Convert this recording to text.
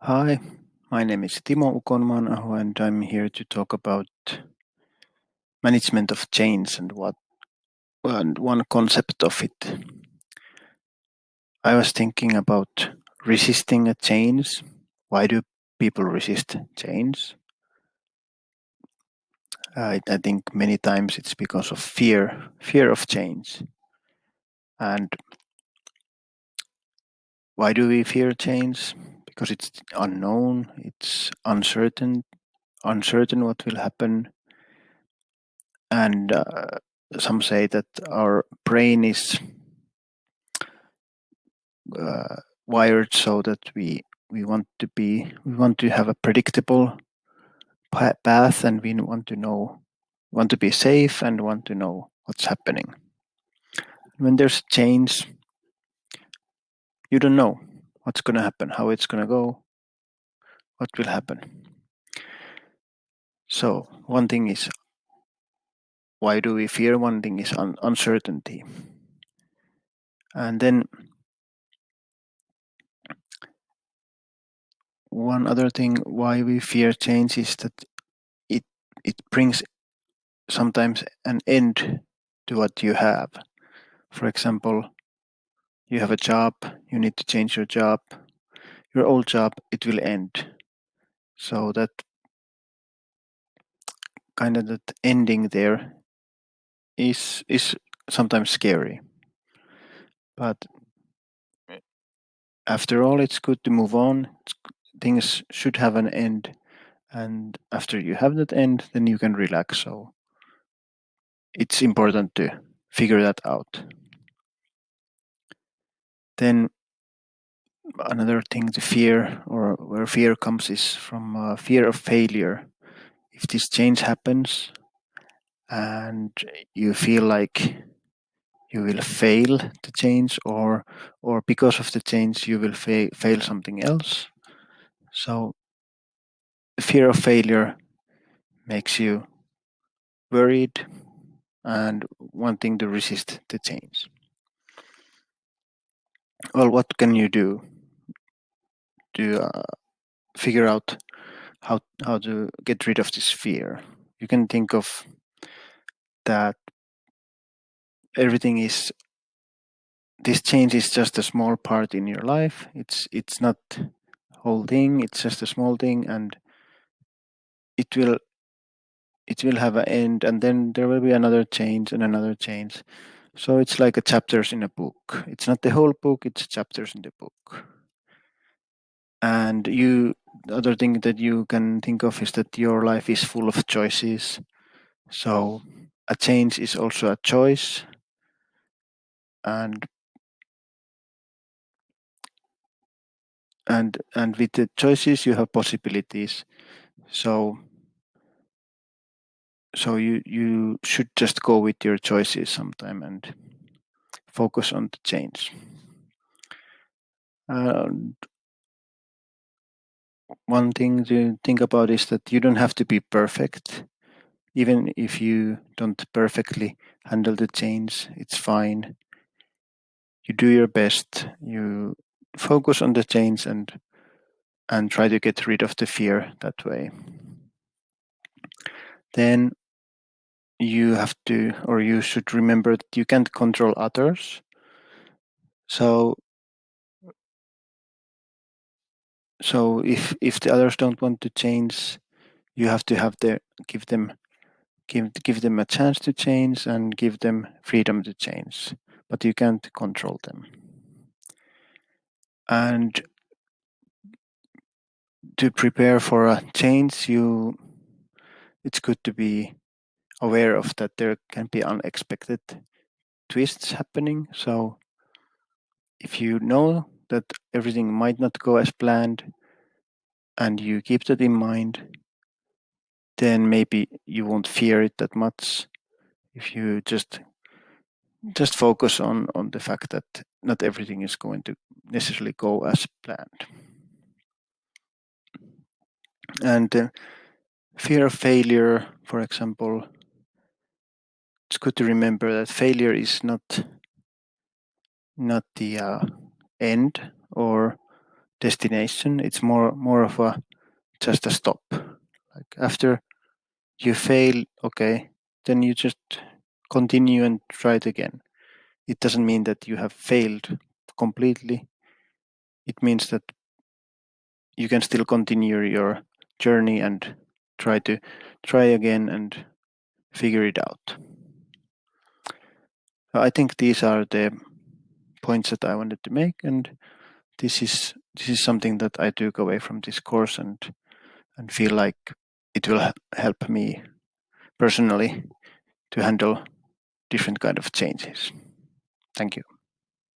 Hi, my name is Timo Ukonmanaho, and I'm here to talk about management of change and one concept of it. I was thinking about resisting a change. Why do people resist change? I think many times it's because of fear of change. And why do we fear change? Because it's unknown, it's uncertain what will happen, and some say that our brain is wired so that we want to have a predictable path, and we want to be safe and want to know what's happening. When there's change, you don't know what's going to happen, how it's going to go, what will happen. So one thing is, why do we fear? One thing is uncertainty. And then one other thing why we fear change is that it it brings sometimes an end to what you have. For example, you have a job, you need to change your job, your old job, it will end. So that kind of that ending there is sometimes scary. But after all, it's good to move on. Things should have an end, and after you have that end, then you can relax. So it's important to figure that out. Then another thing to fear, or where fear comes, is from fear of failure. If this change happens and you feel like you will fail the change, or because of the change you will fail something else, so the fear of failure makes you worried and wanting to resist the change. Well, what can you do to figure out how to get rid of this fear? You can think of that everything is this change is just a small part in your life. It's not whole thing, it's just a small thing, and it will it will have an end, and then there will be another change and another change. So it's like a chapters in a book. It's not the whole book, it's chapters in the book. And the other thing that you can think of is that your life is full of choices. So a change is also a choice, and and with the choices you have possibilities. So you should just go with your choices sometime and focus on the change. And one thing to think about is that you don't have to be perfect. Even if you don't perfectly handle the change, it's fine. You do your best. You focus on the change and try to get rid of the fear that way. Then you have to, or you should remember that you can't control others. So if the others don't want to change, you have to have their give them a chance to change and give them freedom to change, but you can't control them. And to prepare for a change, it's good to be aware of that there can be unexpected twists happening. So if you know that everything might not go as planned and you keep that in mind, then maybe you won't fear it that much. If you just focus on the fact that not everything is going to necessarily go as planned. And fear of failure, for example, it's good to remember that failure is not the end or destination. It's more of a just a stop. Like after you fail, okay, then you just continue and try it again. It doesn't mean that you have failed completely. It means that you can still continue your journey and try again and figure it out. I think these are the points that I wanted to make, and this is something that I took away from this course and feel like it will help me personally to handle different kind of changes. Thank you.